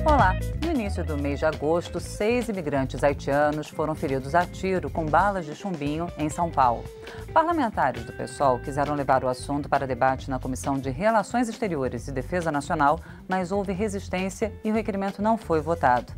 Olá! No início do mês de agosto, 6 imigrantes haitianos foram feridos a tiro com balas de chumbinho em São Paulo. Parlamentares do PSOL quiseram levar o assunto para debate na Comissão de Relações Exteriores e Defesa Nacional, mas houve resistência e o requerimento não foi votado.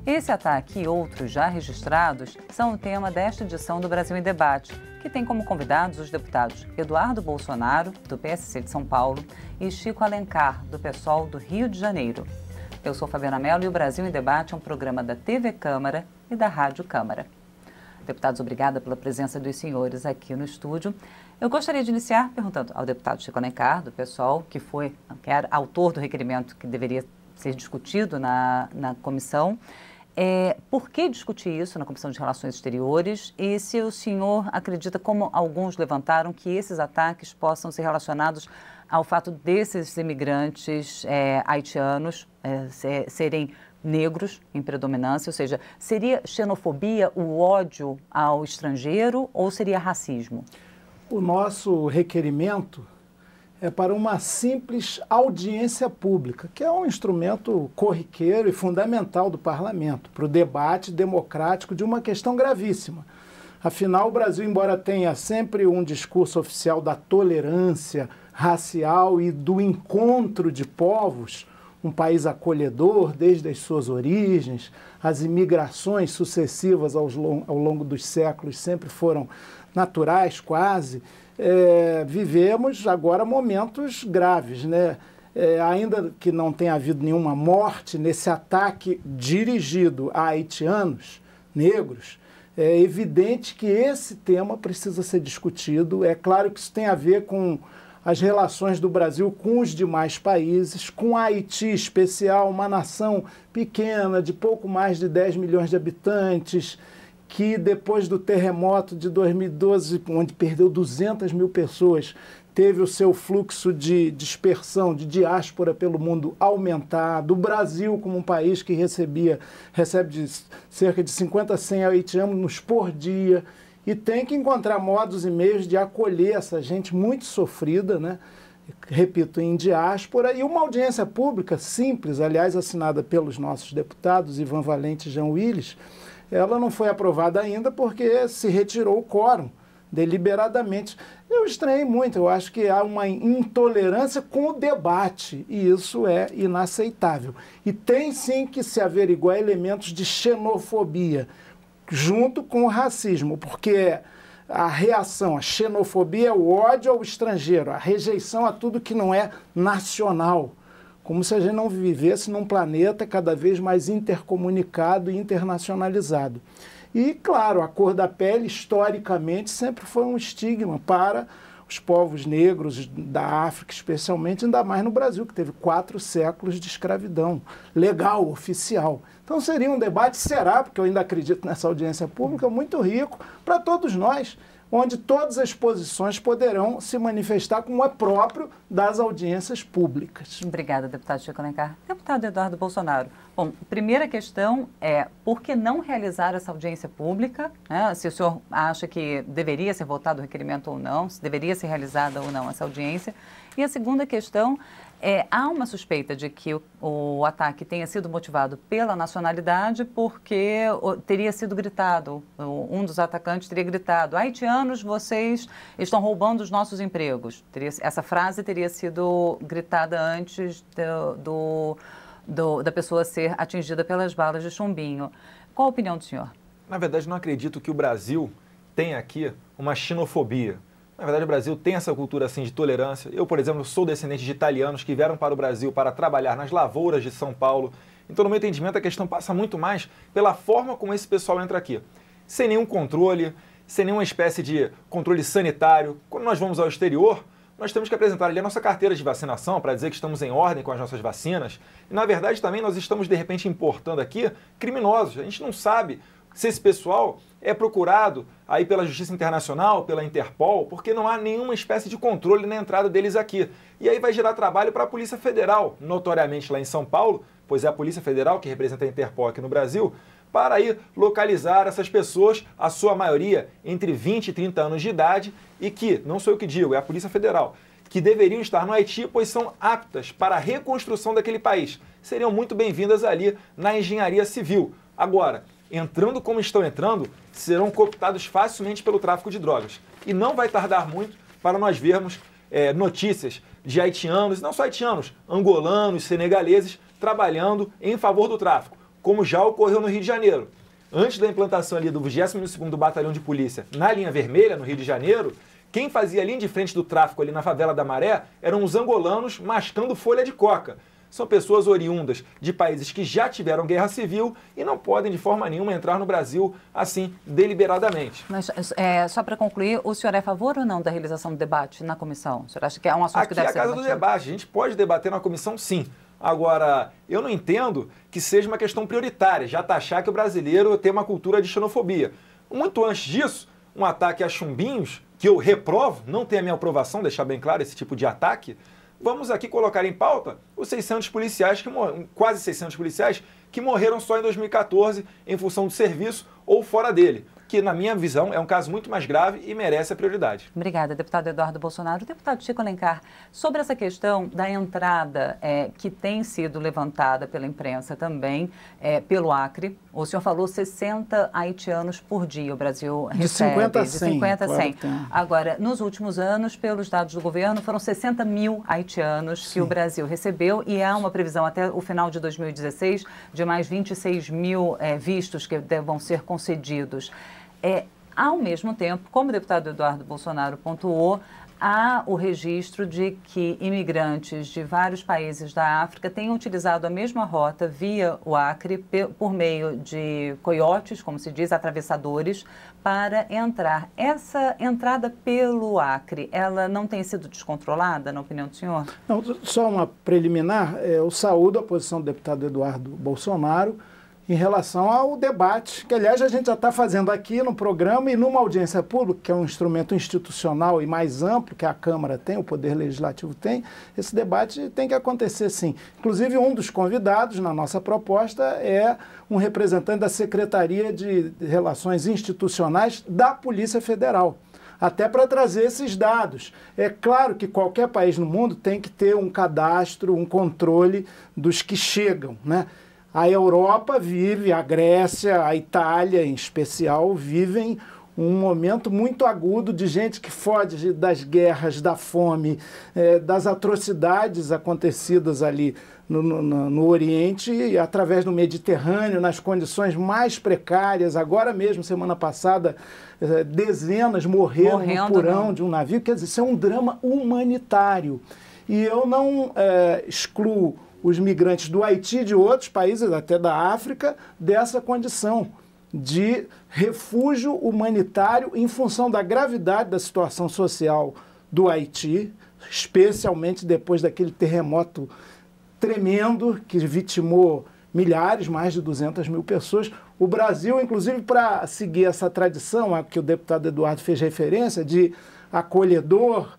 Esse ataque e outros já registrados são o tema desta edição do Brasil em Debate, que tem como convidados os deputados Eduardo Bolsonaro, do PSC de São Paulo, e Chico Alencar, do PSOL do Rio de Janeiro. Eu sou Fabiana Mello e o Brasil em Debate é um programa da TV Câmara e da Rádio Câmara. Deputados, obrigada pela presença dos senhores aqui no estúdio. Eu gostaria de iniciar perguntando ao deputado Chico Alencar, do PSOL, que era autor do requerimento que deveria ser discutido na comissão. Por que discutir isso na Comissão de Relações Exteriores e se o senhor acredita, como alguns levantaram, que esses ataques possam ser relacionados ao fato desses imigrantes haitianos serem negros em predominância, ou seja, seria xenofobia o ódio ao estrangeiro ou seria racismo? O nosso requerimento é para uma simples audiência pública, que é um instrumento corriqueiro e fundamental do parlamento, para o debate democrático de uma questão gravíssima. Afinal, o Brasil, embora tenha sempre um discurso oficial da tolerância racial e do encontro de povos, um país acolhedor desde as suas origens, as imigrações sucessivas ao longo dos séculos sempre foram naturais, quase. Vivemos agora momentos graves, né? Ainda que não tenha havido nenhuma morte nesse ataque dirigido a haitianos negros, é evidente que esse tema precisa ser discutido. É claro que isso tem a ver com as relações do Brasil com os demais países, com a Haiti em especial, uma nação pequena, de pouco mais de 10 milhões de habitantes, que depois do terremoto de 2012, onde perdeu 200 mil pessoas, teve o seu fluxo de dispersão, de diáspora pelo mundo aumentado. O Brasil, como um país que recebe cerca de 50 a 100 haitianos por dia, e tem que encontrar modos e meios de acolher essa gente muito sofrida, né? Repito, em diáspora, e uma audiência pública simples, aliás, assinada pelos nossos deputados, Ivan Valente e Jean Willis. Ela não foi aprovada ainda porque se retirou o quórum deliberadamente. Eu estranhei muito, eu acho que há uma intolerância com o debate e isso é inaceitável. E tem sim que se averiguar elementos de xenofobia junto com o racismo, porque a reação, a xenofobia é o ódio ao estrangeiro, a rejeição a tudo que não é nacional. Como se a gente não vivesse num planeta cada vez mais intercomunicado e internacionalizado. E, claro, a cor da pele, historicamente, sempre foi um estigma para os povos negros da África, especialmente, ainda mais no Brasil, que teve 4 séculos de escravidão legal, oficial. Então seria um debate, será, porque eu ainda acredito nessa audiência pública, muito rico para todos nós, onde todas as posições poderão se manifestar como é próprio das audiências públicas. Obrigada, deputado Chico Alencar. Deputado Eduardo Bolsonaro, bom, primeira questão é por que não realizar essa audiência pública, né? Se o senhor acha que deveria ser votado o requerimento ou não, se deveria ser realizada ou não essa audiência. E a segunda questão há uma suspeita de que o ataque tenha sido motivado pela nacionalidade porque teria sido gritado, um dos atacantes teria gritado: haitianos, vocês estão roubando os nossos empregos. Essa frase teria sido gritada antes da pessoa ser atingida pelas balas de chumbinho. Qual a opinião do senhor? Na verdade, não acredito que o Brasil tenha aqui uma xenofobia. Na verdade, o Brasil tem essa cultura assim de tolerância. Eu, por exemplo, sou descendente de italianos que vieram para o Brasil para trabalhar nas lavouras de São Paulo. Então, no meu entendimento, a questão passa muito mais pela forma como esse pessoal entra aqui. Sem nenhum controle, sem nenhuma espécie de controle sanitário. Quando nós vamos ao exterior, nós temos que apresentar ali a nossa carteira de vacinação para dizer que estamos em ordem com as nossas vacinas. E, na verdade, também nós estamos, de repente, importando aqui criminosos. A gente não sabe se esse pessoal é procurado aí pela Justiça Internacional, pela Interpol, porque não há nenhuma espécie de controle na entrada deles aqui. E aí vai gerar trabalho para a Polícia Federal, notoriamente lá em São Paulo, pois é a Polícia Federal que representa a Interpol aqui no Brasil, para aí localizar essas pessoas, a sua maioria entre 20 e 30 anos de idade, e que, não sou eu que digo, é a Polícia Federal, que deveriam estar no Haiti, pois são aptas para a reconstrução daquele país. Seriam muito bem-vindas ali na engenharia civil. Agora, entrando como estão entrando, serão cooptados facilmente pelo tráfico de drogas. E não vai tardar muito para nós vermos notícias de haitianos, não só haitianos, angolanos, senegaleses, trabalhando em favor do tráfico, como já ocorreu no Rio de Janeiro. Antes da implantação ali do 22º Batalhão de Polícia na linha vermelha, no Rio de Janeiro, quem fazia a linha de frente do tráfico ali na favela da Maré eram os angolanos mascando folha de coca. São pessoas oriundas de países que já tiveram guerra civil e não podem de forma nenhuma entrar no Brasil assim, deliberadamente. Mas, só para concluir, o senhor é a favor ou não da realização do debate na comissão? O senhor acha que é um assunto que deve ser debatido? Aqui é a casa do debate, a gente pode debater na comissão, sim. Agora, eu não entendo que seja uma questão prioritária, já taxar que o brasileiro tem uma cultura de xenofobia. Muito antes disso, um ataque a chumbinhos, que eu reprovo, não tem a minha aprovação, deixar bem claro esse tipo de ataque. Vamos aqui colocar em pauta os 600 policiais, quase 600 policiais, que morreram só em 2014 em função do serviço ou fora dele, que na minha visão é um caso muito mais grave e merece a prioridade. Obrigada, deputado Eduardo Bolsonaro. Deputado Chico Alencar, sobre essa questão da entrada que tem sido levantada pela imprensa também, pelo Acre, o senhor falou 60 haitianos por dia, o Brasil recebe. De 50 a 100. De 50 a 100. Agora, nos últimos anos, pelos dados do governo, foram 60 mil haitianos que o Brasil recebeu e há uma previsão até o final de 2016 de mais 26 mil vistos que vão ser concedidos. Ao mesmo tempo, como o deputado Eduardo Bolsonaro pontuou, há o registro de que imigrantes de vários países da África têm utilizado a mesma rota via o Acre por meio de coiotes, como se diz, atravessadores, para entrar. Essa entrada pelo Acre, ela não tem sido descontrolada, na opinião do senhor? Não, só uma preliminar, eu saúdo a posição do deputado Eduardo Bolsonaro em relação ao debate, que aliás a gente já está fazendo aqui no programa e numa audiência pública, que é um instrumento institucional e mais amplo que a Câmara tem, o Poder Legislativo tem, esse debate tem que acontecer sim. Inclusive um dos convidados na nossa proposta é um representante da Secretaria de Relações Institucionais da Polícia Federal, até para trazer esses dados. É claro que qualquer país no mundo tem que ter um cadastro, um controle dos que chegam, né? A Europa vive, a Grécia, a Itália em especial, vivem um momento muito agudo de gente que foge das guerras, da fome, das atrocidades acontecidas ali no Oriente, e através do Mediterrâneo, nas condições mais precárias. Agora mesmo, semana passada, dezenas morreram no porão de um navio. Quer dizer, isso é um drama humanitário. E eu não excluo os migrantes do Haiti e de outros países, até da África, dessa condição de refúgio humanitário em função da gravidade da situação social do Haiti, especialmente depois daquele terremoto tremendo que vitimou milhares, mais de 200 mil pessoas. O Brasil, inclusive, para seguir essa tradição a que o deputado Eduardo fez referência, de acolhedor,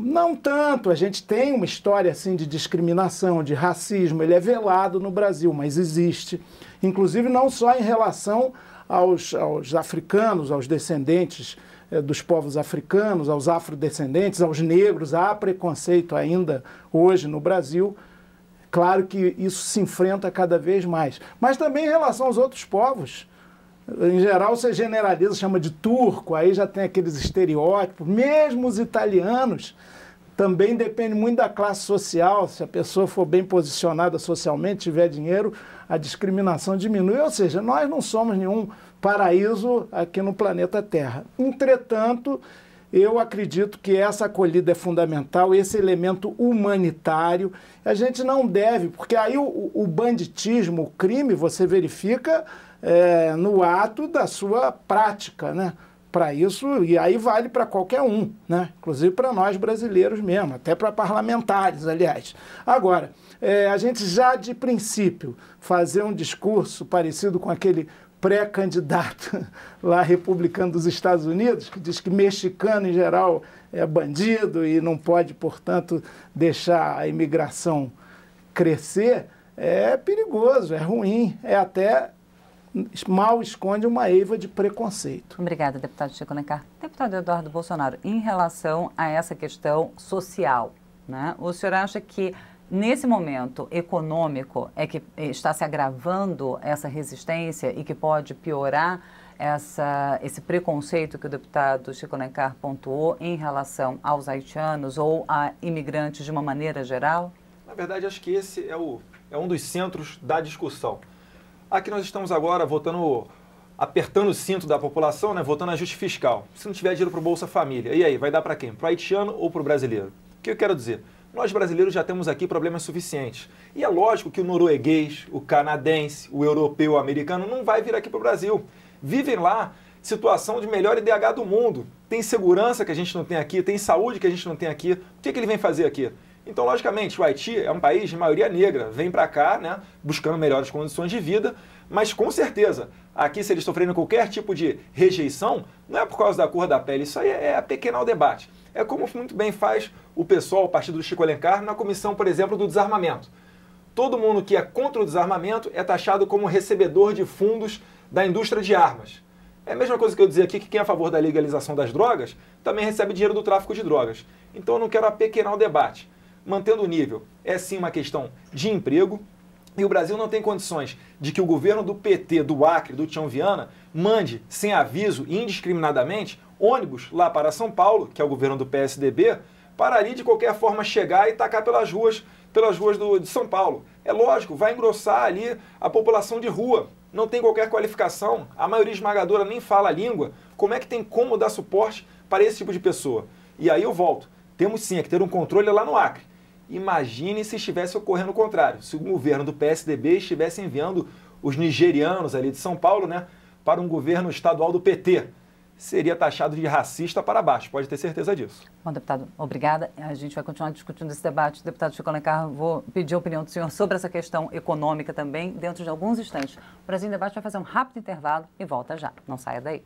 não tanto, a gente tem uma história assim de discriminação, de racismo, ele é velado no Brasil, mas existe. Inclusive não só em relação aos africanos, aos descendentes dos povos africanos, aos afrodescendentes, aos negros, há preconceito ainda hoje no Brasil. Claro que isso se enfrenta cada vez mais. Mas também em relação aos outros povos. Em geral, você generaliza, chama de turco, aí já tem aqueles estereótipos. Mesmo os italianos, também depende muito da classe social. Se a pessoa for bem posicionada socialmente, tiver dinheiro, a discriminação diminui. Ou seja, nós não somos nenhum paraíso aqui no planeta Terra. Entretanto, eu acredito que essa acolhida é fundamental, esse elemento humanitário. A gente não deve, porque aí o banditismo, o crime, você verifica no ato da sua prática, né? Para isso, e aí vale para qualquer um, né? Inclusive para nós brasileiros mesmo, até para parlamentares, aliás. Agora, a gente já de princípio fazer um discurso parecido com aquele pré-candidato lá republicano dos Estados Unidos, que diz que mexicano em geral é bandido e não pode, portanto, deixar a imigração crescer, é perigoso, é ruim, é até mal esconde uma eiva de preconceito. Obrigada, deputado Chico Alencar. Deputado Eduardo Bolsonaro, em relação a essa questão social, né, o senhor acha que nesse momento econômico é que está se agravando essa resistência e que pode piorar esse preconceito que o deputado Chico Alencar pontuou em relação aos haitianos ou a imigrantes de uma maneira geral? Na verdade, acho que esse é um dos centros da discussão. Aqui nós estamos agora apertando o cinto da população, né, votando ajuste fiscal. Se não tiver dinheiro para o Bolsa Família, e aí, vai dar para quem? Para o haitiano ou para o brasileiro? O que eu quero dizer? Nós brasileiros já temos aqui problemas suficientes. E é lógico que o norueguês, o canadense, o europeu, o americano não vai vir aqui para o Brasil. Vivem lá situação de melhor IDH do mundo. Tem segurança que a gente não tem aqui, tem saúde que a gente não tem aqui. O que ele vem fazer aqui? Então, logicamente, o Haiti é um país de maioria negra. Vem para cá, né, buscando melhores condições de vida. Mas, com certeza, aqui, se eles sofrerem qualquer tipo de rejeição, não é por causa da cor da pele. Isso aí é pequeno debate. É como muito bem faz o pessoal, o partido do Chico Alencar, na comissão, por exemplo, do desarmamento. Todo mundo que é contra o desarmamento é taxado como recebedor de fundos da indústria de armas. É a mesma coisa que eu dizer aqui que quem é a favor da legalização das drogas também recebe dinheiro do tráfico de drogas. Então eu não quero apequenar o debate. Mantendo o nível, é sim uma questão de emprego, e o Brasil não tem condições de que o governo do PT, do Acre, do Tião Viana, mande, sem aviso e indiscriminadamente, ônibus lá para São Paulo, que é o governo do PSDB, para ali de qualquer forma chegar e tacar pelas ruas de São Paulo. É lógico, vai engrossar ali a população de rua, não tem qualquer qualificação, a maioria esmagadora nem fala a língua. Como é que tem como dar suporte para esse tipo de pessoa? E aí eu volto, temos sim que ter um controle lá no Acre. Imagine se estivesse ocorrendo o contrário, se o governo do PSDB estivesse enviando os nigerianos ali de São Paulo, né, para um governo estadual do PT. Seria taxado de racista para baixo, pode ter certeza disso. Bom, deputado, obrigada. A gente vai continuar discutindo esse debate. Deputado Chico Alencar, vou pedir a opinião do senhor sobre essa questão econômica também, dentro de alguns instantes. O Brasil em Debate vai fazer um rápido intervalo e volta já. Não saia daí.